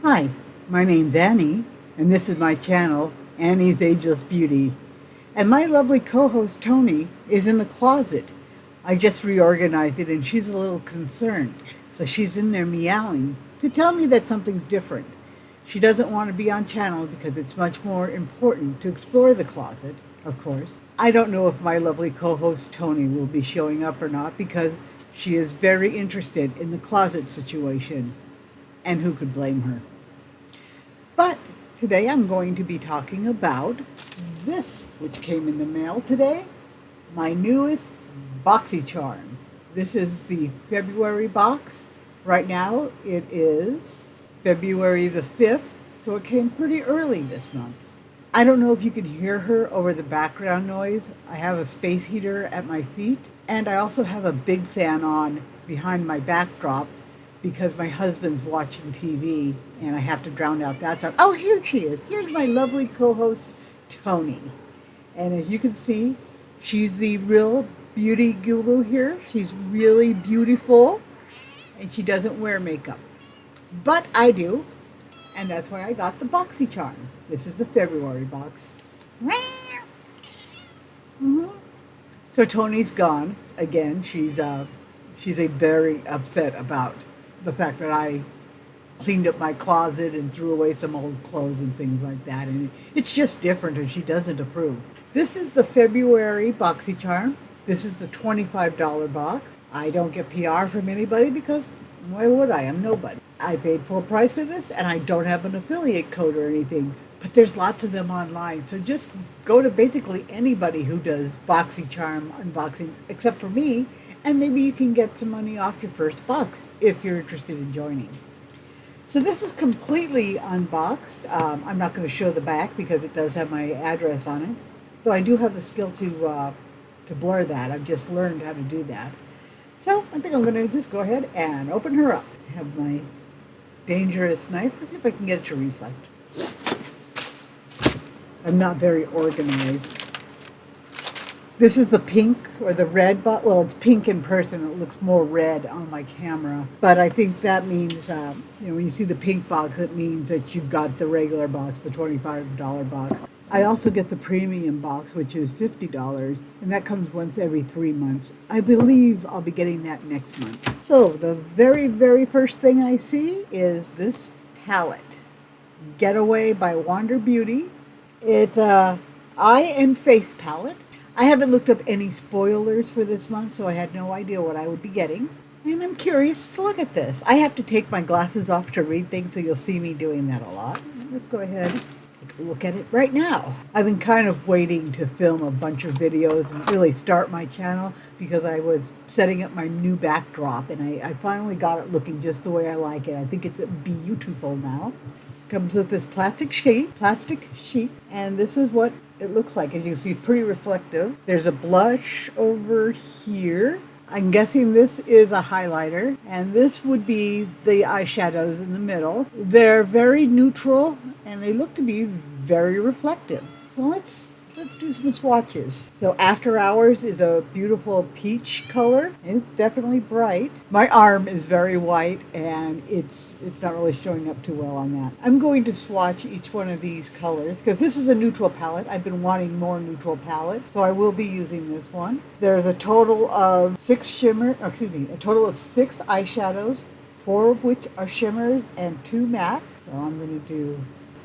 Hi, my name's Annie, and this is my channel, Annie's Ageless Beauty. And my lovely co-host Toni is in the closet. I just reorganized it and she's a little concerned. So she's in there meowing to tell me that something's different. She doesn't want to be on channel because it's much more important to explore the closet, of course. I don't know if my lovely co-host Toni will be showing up or not because she is very interested in the closet situation. And who could blame her? But today I'm going to be talking about this, which came in the mail today, my newest Boxycharm. This is the February box. Right now it is February the 5th, so it came pretty early this month. I don't know if you can hear her over the background noise. I have a space heater at my feet, and I also have a big fan on behind my backdrop because my husband's watching TV and I have to drown out that sound. Oh, here she is. Here's my lovely co-host, Toni. And as you can see, she's the real beauty guru here. She's really beautiful and she doesn't wear makeup. But I do, and that's why I got the Boxycharm. This is the February box. Mm-hmm. So Toni's gone again. She's very upset about the fact that I cleaned up my closet and threw away some old clothes and things like that. And it's just different and she doesn't approve. This is the February Boxycharm. This is the $25 box. I don't get PR from anybody because why would I? I'm nobody. I paid full price for this and I don't have an affiliate code or anything. But there's lots of them online. So just go to basically anybody who does Boxycharm unboxings except for me. And maybe you can get some money off your first box if you're interested in joining. So this is completely unboxed. I'm not going to show the back because it does have my address on it. Though I do have the skill to blur that. I've just learned how to do that. So I think I'm going to just go ahead and open her up. I have my dangerous knife. Let's see if I can get it to reflect. I'm not very organized. This is the pink or the red box. Well, it's pink in person. It looks more red on my camera. But I think that means, when you see the pink box, it means that you've got the regular box, the $25 box. I also get the premium box, which is $50, and that comes once every 3 months. I believe I'll be getting that next month. So the very, very first thing I see is this palette, Getaway by Wander Beauty. It's a eye and face palette. I haven't looked up any spoilers for this month, so I had no idea what I would be getting. And I'm curious to look at this. I have to take my glasses off to read things, so you'll see me doing that a lot. Let's go ahead and take a look at it right now. I've been kind of waiting to film a bunch of videos and really start my channel because I was setting up my new backdrop, and I finally got it looking just the way I like it. I think it's beautiful now. Comes with this plastic sheet, and this is what it looks like. As you can see, pretty reflective. There's a blush over here. I'm guessing this is a highlighter, and this would be the eyeshadows in the middle. They're very neutral, and they look to be very reflective. So let's do some swatches. So After Hours is a beautiful peach color. It's definitely bright. My arm is very white and it's not really showing up too well on that. I'm going to swatch each one of these colors because this is a neutral palette. I've been wanting more neutral palettes, so I will be using this one. There's a total of 6 eyeshadows, 4 of which are shimmers and 2 mattes. So I'm going to do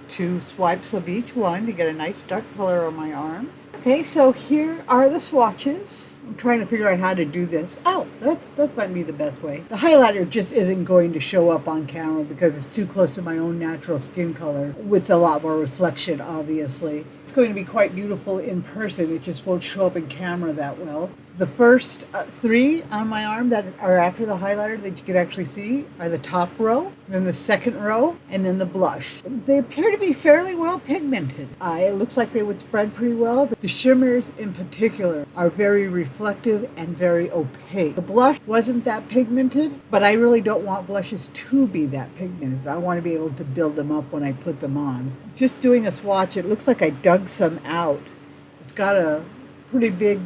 2 swipes of each one to get a nice dark color on my arm. Okay, so here are the swatches. I'm trying to figure out how to do this. Oh, that might be the best way. The highlighter just isn't going to show up on camera because it's too close to my own natural skin color with a lot more reflection, obviously. It's going to be quite beautiful in person. It just won't show up in camera that well. The first 3 on my arm that are after the highlighter that you can actually see are the top row, then the second row, and then the blush. They appear to be fairly well pigmented. It looks like they would spread pretty well. The shimmers in particular are very reflective and very opaque. The blush wasn't that pigmented, but I really don't want blushes to be that pigmented. I want to be able to build them up when I put them on. Just doing a swatch, it looks like I dug some out. It's got a pretty big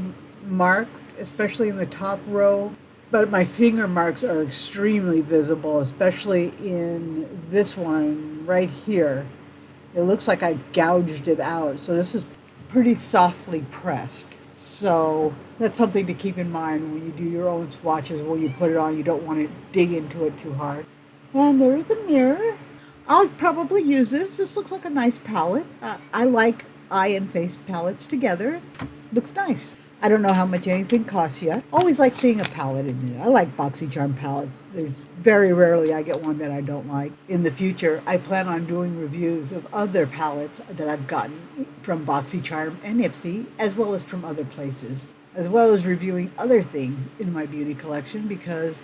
mark, especially in the top row. but my finger marks are extremely visible, especially in this one right here. It looks like I gouged it out. So this is pretty softly pressed. So that's something to keep in mind when you do your own swatches. When you put it on, you don't want to dig into it too hard. And there is a mirror. I'll probably use this. This looks like a nice palette. I like eye and face palettes together. Looks nice. I don't know how much anything costs yet. Always like seeing a palette in it. I like Boxycharm palettes. There's very rarely I get one that I don't like. In the future, I plan on doing reviews of other palettes that I've gotten from Boxycharm and Ipsy, as well as from other places, as well as reviewing other things in my beauty collection, because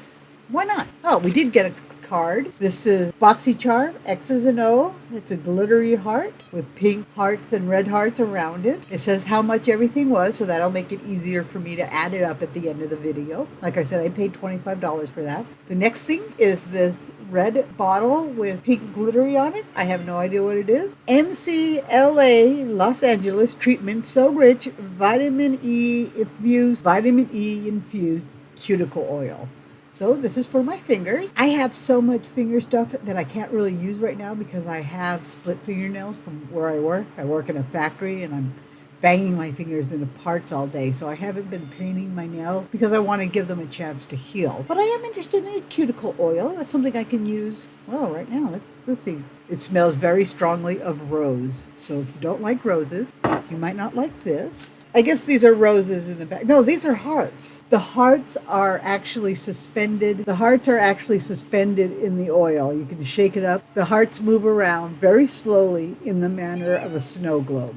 why not? Oh, we did get a card. This is Boxycharm X's and O. It's a glittery heart with pink hearts and red hearts around it. It says how much everything was, so that'll make it easier for me to add it up at the end of the video. Like I said, I paid $25 for that. The next thing is this red bottle with pink glittery on it. I have no idea what it is. MCLA Los Angeles treatment so rich vitamin E infused cuticle oil. So this is for my fingers. I have so much finger stuff that I can't really use right now because I have split fingernails from where I work. I work in a factory and I'm banging my fingers into parts all day. So I haven't been painting my nails because I want to give them a chance to heal. But I am interested in the cuticle oil. That's something I can use, well, right now. Let's see. It smells very strongly of rose. So if you don't like roses, you might not like this. I guess these are roses in the back. No, these are hearts. The hearts are actually suspended. The hearts are actually suspended in the oil. You can shake it up. The hearts move around very slowly in the manner of a snow globe.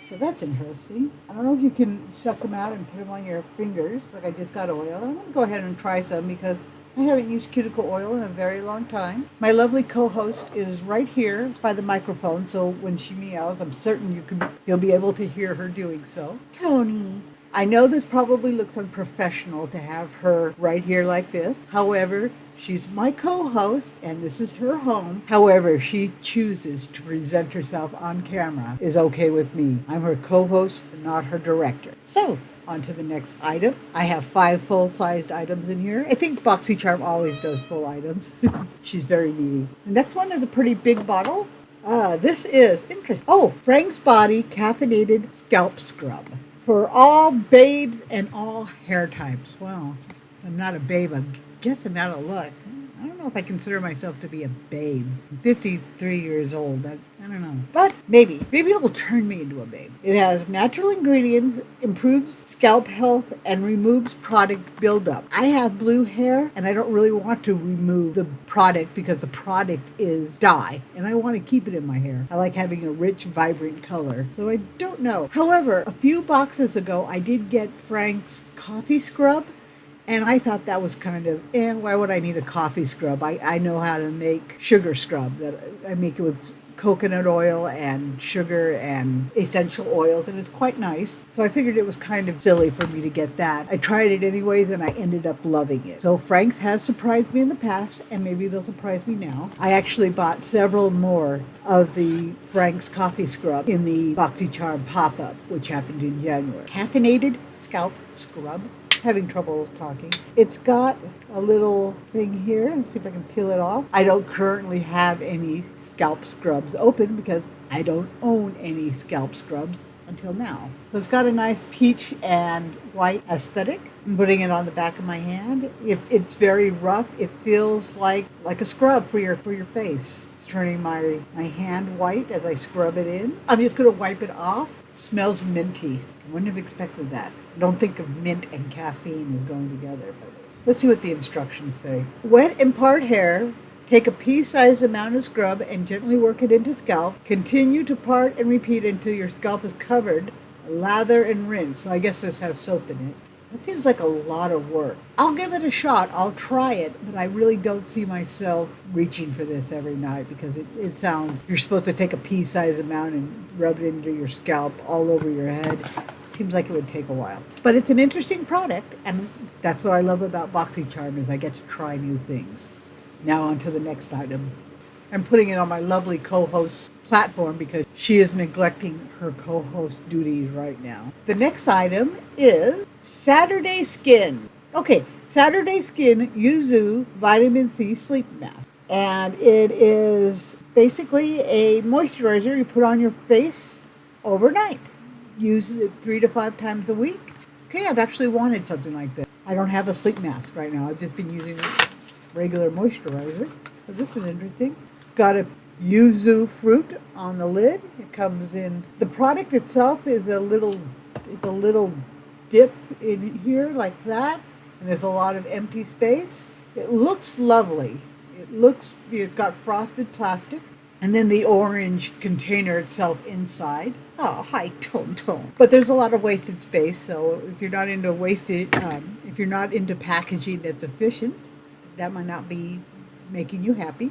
So that's interesting. I don't know if you can suck them out and put them on your fingers like I just got oil. I'm going to go ahead and try some because I haven't used cuticle oil in a very long time. My lovely co-host is right here by the microphone, so when she meows, I'm certain you'll be able to hear her doing so. Toni. I know this probably looks unprofessional to have her right here like this. However, she's my co-host and this is her home. However, she chooses to present herself on camera is okay with me. I'm her co-host, not her director. So, on to the next item. I have 5 full-sized items in here. I think Boxycharm always does full items. She's very needy. The next one is a pretty big bottle. This is interesting. Oh, Frank's Body Caffeinated Scalp Scrub. For all babes and all hair types. Well, I'm not a babe. I guess I'm out of luck. I don't know if I consider myself to be a babe. I'm 53 years old. I don't know. But maybe. Maybe it'll turn me into a babe. It has natural ingredients, improves scalp health, and removes product buildup. I have blue hair, and I don't really want to remove the product because the product is dye, and I want to keep it in my hair. I like having a rich, vibrant color. So I don't know. However, a few boxes ago, I did get Frank's coffee scrub. And I thought that was kind of, why would I need a coffee scrub? I know how to make sugar scrub. That I make it with coconut oil and sugar and essential oils, and it's quite nice. So I figured it was kind of silly for me to get that. I tried it anyways, and I ended up loving it. So Frank's has surprised me in the past, and maybe they'll surprise me now. I actually bought several more of the Frank's coffee scrub in the Boxycharm pop-up, which happened in January. Caffeinated scalp scrub. Having trouble talking. It's got a little thing here. Let's see if I can peel it off. I don't currently have any scalp scrubs open because I don't own any scalp scrubs until now. So it's got a nice peach and white aesthetic. I'm putting it on the back of my hand. If it's very rough, it feels like a scrub for your face. It's turning my hand white as I scrub it in. I'm just going to wipe it off. It smells minty. I wouldn't have expected that. I don't think of mint and caffeine as going together, but let's see what the instructions say. Wet and part hair. Take a pea-sized amount of scrub and gently work it into scalp. Continue to part and repeat until your scalp is covered. Lather and rinse. So I guess this has soap in it. That seems like a lot of work. I'll give it a shot. I'll try it, but I really don't see myself reaching for this every night because it sounds, you're supposed to take a pea-sized amount and rub it into your scalp all over your head. Seems like it would take a while. But it's an interesting product, and that's what I love about Boxycharm is I get to try new things. Now on to the next item. I'm putting it on my lovely co-host's platform because she is neglecting her co-host duties right now. The next item is Saturday Skin. Okay, Saturday Skin Yuzu Vitamin C Sleep Mask. And it is basically a moisturizer you put on your face overnight. Use it 3 to 5 times a week. Okay, I've actually wanted something like this. I don't have a sleep mask right now. I've just been using regular moisturizer. So this is interesting. It's got a yuzu fruit on the lid. It comes in. The product itself is a little dip in here like that, and there's a lot of empty space. It looks lovely. It's got frosted plastic, and then the orange container itself inside. Oh, hi, Tone. But there's a lot of wasted space, so if you're not into if you're not into packaging that's efficient, that might not be making you happy.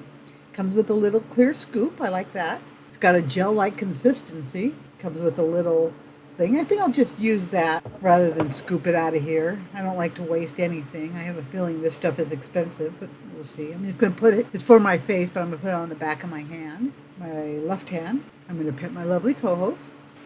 Comes with a little clear scoop. I like that. It's got a gel-like consistency. Comes with a little thing. I think I'll just use that rather than scoop it out of here. I don't like to waste anything. I have a feeling this stuff is expensive, but we'll see. I'm just going to put it, it's for my face, but I'm going to put it on the back of my hand, my left hand. I'm going to pet my lovely co-host.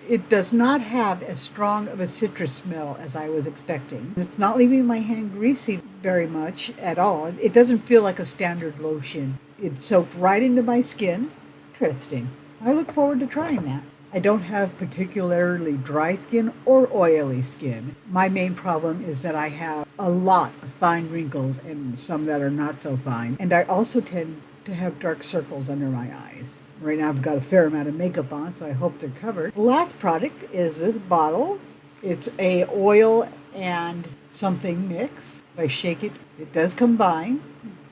It does not have as strong of a citrus smell as I was expecting. It's not leaving my hand greasy very much at all. It doesn't feel like a standard lotion. It soaked right into my skin. Interesting. I look forward to trying that. I don't have particularly dry skin or oily skin. My main problem is that I have a lot of fine wrinkles and some that are not so fine. And I also tend to have dark circles under my eyes. Right now I've got a fair amount of makeup on, so I hope they're covered. The last product is this bottle. It's a oil and something mix. If I shake it, it does combine.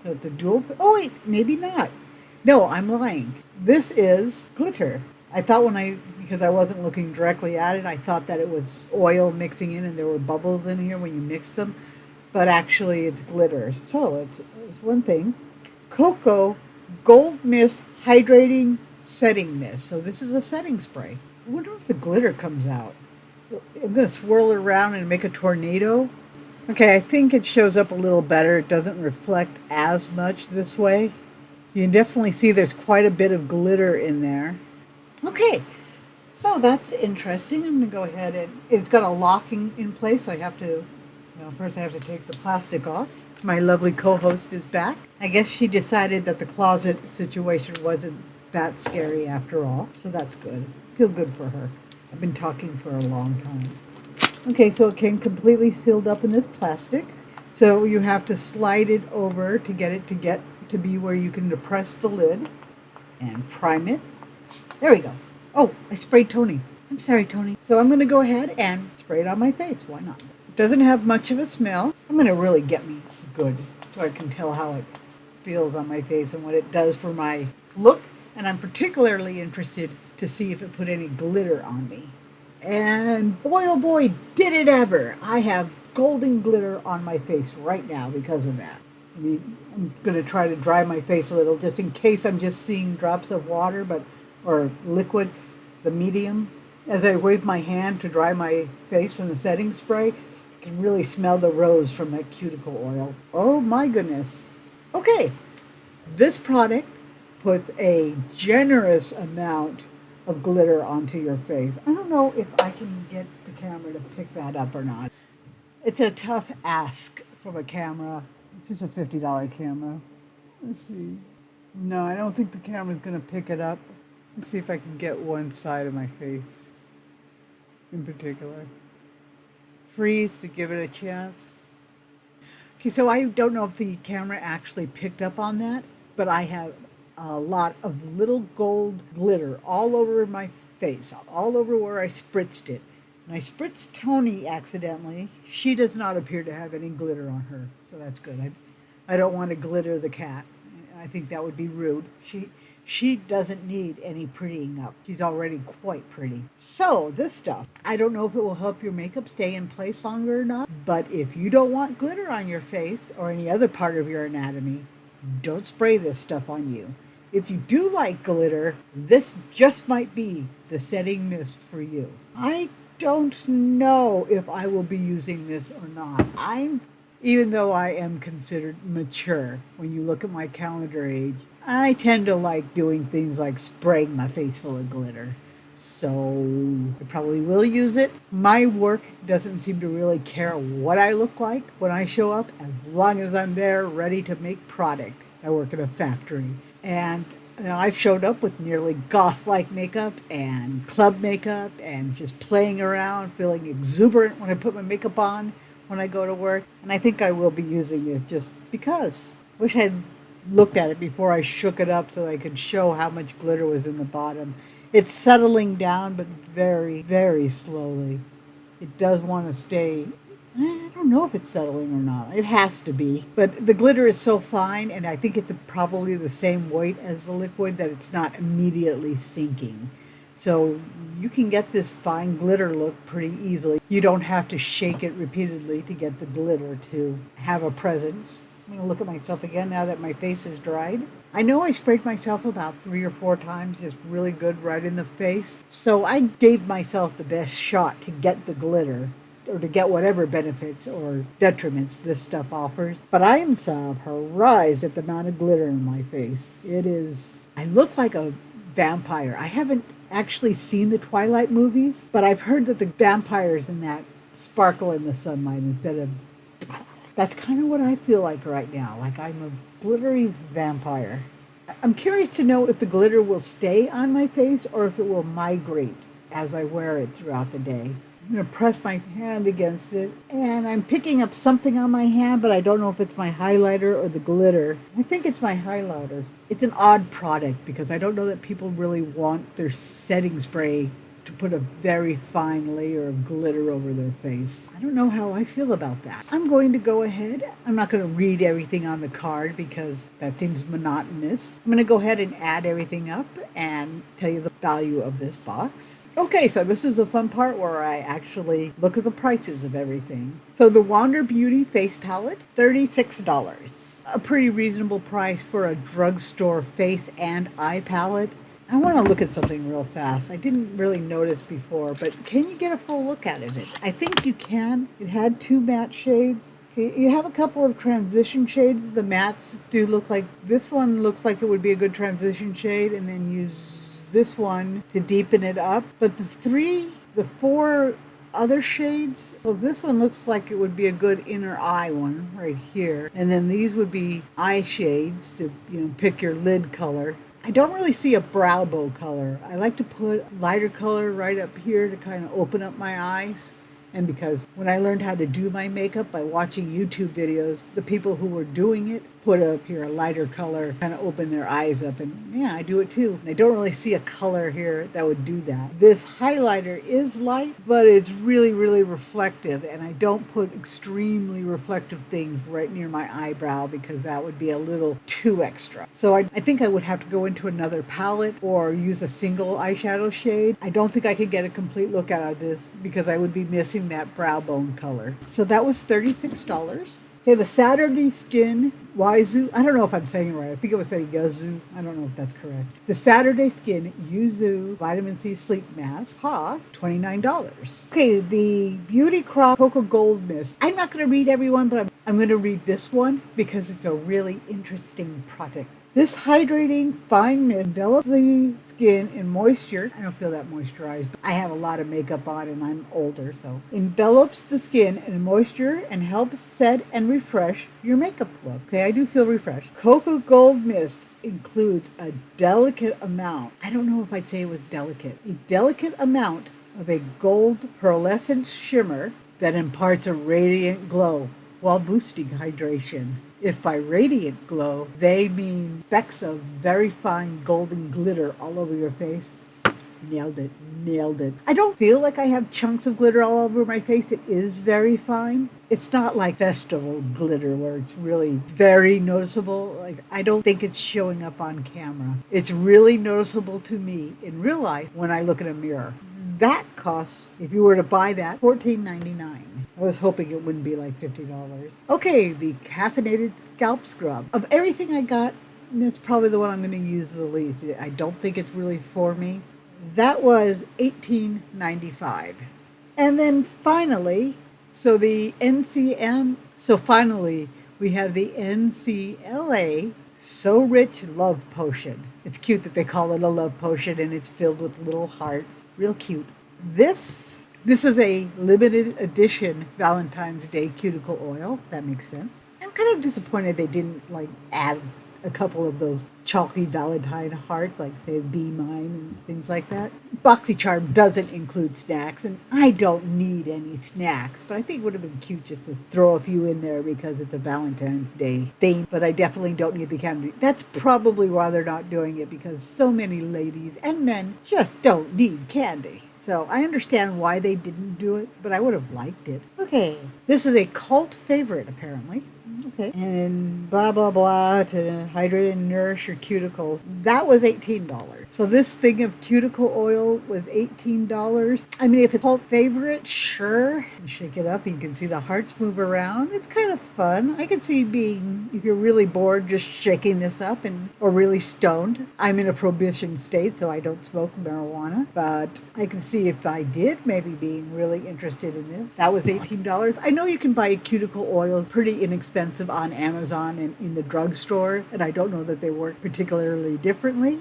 So it's a dual. Oh wait, maybe not. No, I'm lying. This is glitter. I thought because I wasn't looking directly at it, I thought that it was oil mixing in and there were bubbles in here when you mix them. But actually it's glitter. So it's one thing. Cocoa Gold Mist Hydrating Setting Mist. So this is a setting spray. I wonder if the glitter comes out. I'm going to swirl it around and make a tornado. Okay, I think it shows up a little better. It doesn't reflect as much this way. You can definitely see there's quite a bit of glitter in there. Okay, so that's interesting. I'm going to go ahead and it's got a locking in place. So I have to, first I have to take the plastic off. My lovely co-host is back. I guess she decided that the closet situation wasn't that scary after all. So that's good. Feel good for her. I've been talking for a long time. Okay, so it came completely sealed up in this plastic. So you have to slide it over to get it to be where you can depress the lid and prime it. There we go. Oh, I sprayed Toni. I'm sorry, Toni. So I'm going to go ahead and spray it on my face. Why not? It doesn't have much of a smell. I'm going to really get me good so I can tell how it feels on my face and what it does for my look. And I'm particularly interested to see if it put any glitter on me. And boy, oh boy, did it ever. I have golden glitter on my face right now because of that. I mean, I'm going to try to dry my face a little just in case I'm just seeing drops of water, or liquid, the medium. As I wave my hand to dry my face from the setting spray, I can really smell the rose from that cuticle oil. Oh my goodness. Okay, this product puts a generous amount of glitter onto your face. I don't know if I can get the camera to pick that up or not. It's a tough ask from a camera. It's just a $50 camera. Let's see. No, I don't think the camera's going to pick it up. Let's see if I can get one side of my face in particular. Freeze to give it a chance. Okay, so I don't know if the camera actually picked up on that, but I have a lot of little gold glitter all over my face, all over where I spritzed it. And I spritzed Toni accidentally. She does not appear to have any glitter on her, so that's good. I don't want to glitter the cat. I think that would be rude. She doesn't need any prettying up. She's already quite pretty. So this stuff, I don't know if it will help your makeup stay in place longer or not, but if you don't want glitter on your face or any other part of your anatomy, don't spray this stuff on you. If you do like glitter, this just might be the setting mist for you. I don't know if I will be using this or not. Even though I am considered mature, when you look at my calendar age, I tend to like doing things like spraying my face full of glitter. so I probably will use it. My work doesn't seem to really care what I look like when I show up, as long as I'm there ready to make product. I work in a factory, and I've showed up with nearly goth-like makeup and club makeup and just playing around, feeling exuberant when I put my makeup on when I go to work. And I think I will be using this just because. Wish I'd looked at it before I shook it up so I could show how much glitter was in the bottom. It's settling down, but very, very slowly. It does want to stay. I don't know if it's settling or not. It has to be. But the glitter is so fine, and I think it's probably the same weight as the liquid, that it's not immediately sinking. So you can get this fine glitter look pretty easily. You don't have to shake it repeatedly to get the glitter to have a presence. I'm going to look at myself again now that my face is dried. I know I sprayed myself about 3 or 4 times, just really good right in the face. So I gave myself the best shot to get the glitter, or to get whatever benefits or detriments this stuff offers. But I am surprised at the amount of glitter in my face. It is, I look like a vampire. I haven't actually seen the Twilight movies, but I've heard that the vampires in that sparkle in the sunlight instead of... That's kind of what I feel like right now, like I'm a glittery vampire. I'm curious to know if the glitter will stay on my face or if it will migrate as I wear it throughout the day. I'm going to press my hand against it, and I'm picking up something on my hand, but I don't know if it's my highlighter or the glitter. I think it's my highlighter. It's an odd product because I don't know that people really want their setting spray to put a very fine layer of glitter over their face. I don't know how I feel about that. I'm going to go ahead. I'm not going to read everything on the card because that seems monotonous. I'm going to go ahead and add everything up and tell you the value of this box. Okay, so this is the fun part where I actually look at the prices of everything. So the Wander Beauty Face Palette, $36. A pretty reasonable price for a drugstore face and eye palette. I want to look at something real fast. I didn't really notice before, but can you get a full look at it? I think you can. It had 2 matte shades. You have a couple of transition shades. The mattes do look like, this one looks like it would be a good transition shade, and then use this one to deepen it up. But the 4 other shades, well, this one looks like it would be a good inner eye one right here. And then these would be eye shades to, pick your lid color. I don't really see a brow bow color. I like to put lighter color right up here to kind of open up my eyes. And because when I learned how to do my makeup by watching YouTube videos, the people who were doing it put up here a lighter color, kind of open their eyes up. And yeah, I do it too. And I don't really see a color here that would do that. This highlighter is light, but it's really, really reflective. And I don't put extremely reflective things right near my eyebrow because that would be a little too extra. So I think I would have to go into another palette or use a single eyeshadow shade. I don't think I could get a complete look out of this because I would be missing that brow bone color. So that was $36. Okay, the Saturday Skin Yuzu, I don't know if I'm saying it right. I think it was saying Yuzu. I don't know if that's correct. The Saturday Skin Yuzu Vitamin C Sleep Mask cost $29. Okay, the Beauty Crop Cocoa Gold Mist. I'm not going to read everyone, but I'm going to read this one because it's a really interesting product. This hydrating fine mist envelops the skin in moisture. I don't feel that moisturized, but I have a lot of makeup on and I'm older, so. Envelops the skin in moisture and helps set and refresh your makeup look. Okay, I do feel refreshed. Cocoa Gold Mist includes a delicate amount. I don't know if I'd say it was delicate. A delicate amount of a gold pearlescent shimmer that imparts a radiant glow while boosting hydration. If by radiant glow, they mean specks of very fine golden glitter all over your face, nailed it, nailed it. I don't feel like I have chunks of glitter all over my face. It is very fine. It's not like festival glitter where it's really very noticeable. Like, I don't think it's showing up on camera. It's really noticeable to me in real life when I look in a mirror. That costs, if you were to buy that, $14.99. I was hoping it wouldn't be like $50. Okay, the caffeinated scalp scrub. Of everything I got, that's probably the one I'm going to use the least. I don't think it's really for me. That was $18.95. And then finally, finally we have the NCLA So Rich Love Potion. It's cute that they call it a love potion and it's filled with little hearts. Real cute. This is a limited edition Valentine's Day cuticle oil. That makes sense. I'm kind of disappointed they didn't like add a couple of those chalky Valentine hearts, like say Be Mine and things like that. Boxycharm doesn't include snacks, and I don't need any snacks, but I think it would have been cute just to throw a few in there because it's a Valentine's Day theme, but I definitely don't need the candy. That's probably why they're not doing it, because so many ladies and men just don't need candy. So I understand why they didn't do it, but I would have liked it. Okay, this is a cult favorite apparently. Okay, and blah blah blah to hydrate and nourish your cuticles. That was $18. So this thing of cuticle oil was $18. I mean, if it's a cult favorite, sure. You shake it up, and you can see the hearts move around. It's kind of fun. I could see being, if you're really bored, just shaking this up or really stoned. I'm in a prohibition state, so I don't smoke marijuana, but I can see if I did, maybe being really interested in this. That was $18. I know you can buy cuticle oils pretty inexpensive on Amazon and in the drugstore, and I don't know that they work particularly differently.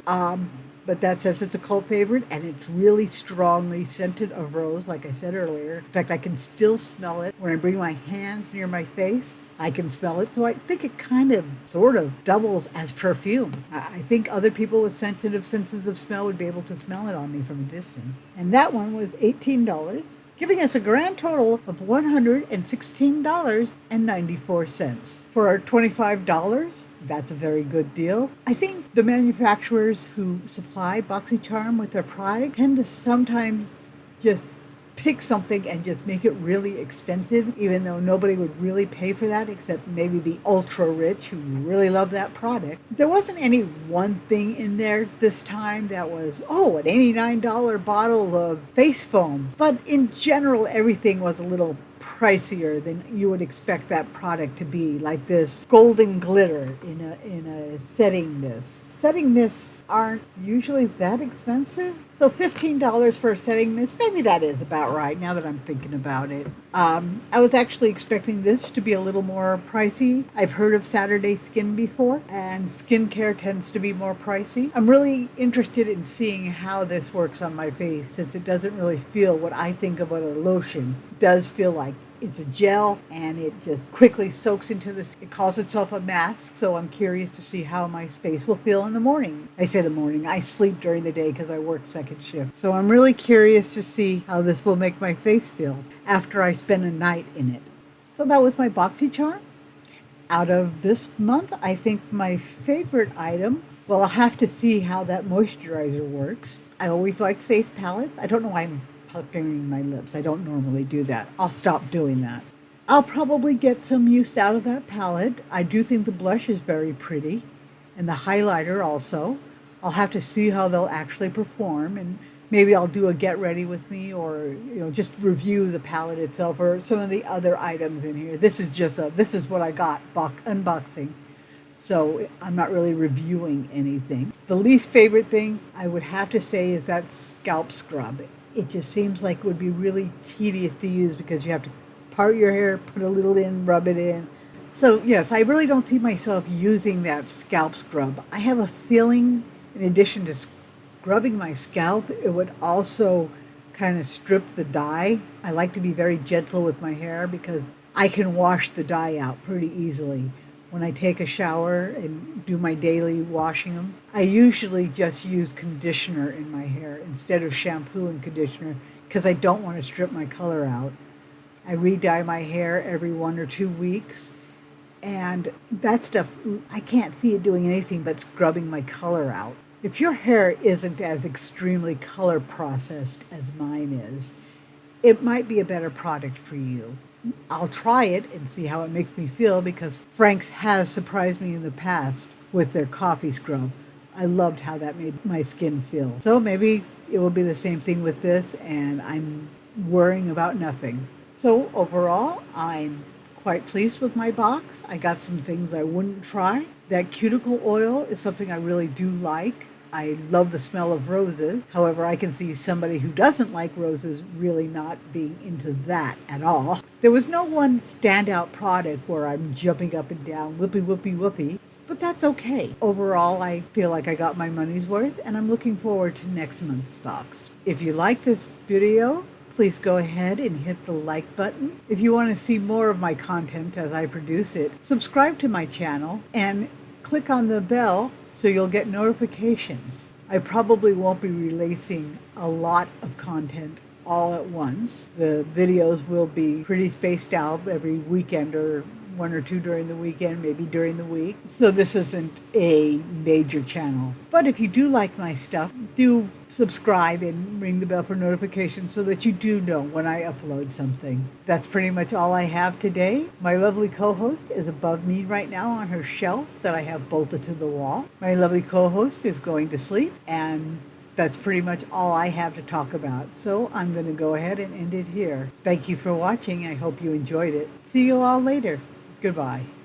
But that says it's a cult favorite, and it's really strongly scented of rose, like I said earlier. In fact, I can still smell it when I bring my hands near my face. I can smell it, so I think it kind of sort of doubles as perfume. I think other people with sensitive senses of smell would be able to smell it on me from a distance. And that one was $18, giving us a grand total of $116.94. For $25, that's a very good deal. I think the manufacturers who supply Boxycharm with their product tend to sometimes just pick something and just make it really expensive, even though nobody would really pay for that except maybe the ultra rich who really love that product. There wasn't any one thing in there this time that was, an $89 bottle of face foam. But in general, everything was a little pricier than you would expect that product to be, like this golden glitter in a setting mist. Setting mists aren't usually that expensive. So $15 for a setting mist, maybe that is about right now that I'm thinking about it. I was actually expecting this to be a little more pricey. I've heard of Saturday Skin before, and skincare tends to be more pricey. I'm really interested in seeing how this works on my face, since it doesn't really feel what I think of what a lotion does feel like. It's a gel, and it just quickly soaks into this. It calls itself a mask, so I'm curious to see how my face will feel in the morning. I say the morning. I sleep during the day because I work second shift. So I'm really curious to see how this will make my face feel after I spend a night in it. So that was my Boxycharm. Out of this month, I think my favorite item, well, I'll have to see how that moisturizer works. I always like face palettes. I don't know why I'm puckering my lips. I don't normally do that. I'll stop doing that. I'll probably get some use out of that palette. I do think the blush is very pretty, and the highlighter also. I'll have to see how they'll actually perform, and maybe I'll do a get ready with me, or just review the palette itself or some of the other items in here. This is what I got unboxing. So I'm not really reviewing anything. The least favorite thing I would have to say is that scalp scrub. It just seems like it would be really tedious to use because you have to part your hair, put a little in, rub it in. So yes, I really don't see myself using that scalp scrub. I have a feeling, in addition to scrubbing my scalp, it would also kind of strip the dye. I like to be very gentle with my hair because I can wash the dye out pretty easily. When I take a shower and do my daily washing them, I usually just use conditioner in my hair instead of shampoo and conditioner because I don't want to strip my color out. I re-dye my hair every 1 or 2 weeks, and that stuff, I can't see it doing anything but scrubbing my color out. If your hair isn't as extremely color processed as mine is, it might be a better product for you. I'll try it and see how it makes me feel, because Frank's has surprised me in the past with their coffee scrub. I loved how that made my skin feel. So maybe it will be the same thing with this, and I'm worrying about nothing. So overall, I'm quite pleased with my box. I got some things I wouldn't try. That cuticle oil is something I really do like. I love the smell of roses. However, I can see somebody who doesn't like roses really not being into that at all. There was no one standout product where I'm jumping up and down, whoopee, whoopee, whoopee. But that's okay. Overall, I feel like I got my money's worth, and I'm looking forward to next month's box. If you like this video, please go ahead and hit the like button. If you want to see more of my content as I produce it, subscribe to my channel and click on the bell so you'll get notifications. I probably won't be releasing a lot of content all at once. The videos will be pretty spaced out every weekend, or one or two during the weekend, maybe during the week. So this isn't a major channel. But if you do like my stuff, do subscribe and ring the bell for notifications so that you do know when I upload something. That's pretty much all I have today. My lovely co-host is above me right now on her shelf that I have bolted to the wall. My lovely co-host is going to sleep, and that's pretty much all I have to talk about. So I'm going to go ahead and end it here. Thank you for watching. I hope you enjoyed it. See you all later. Goodbye.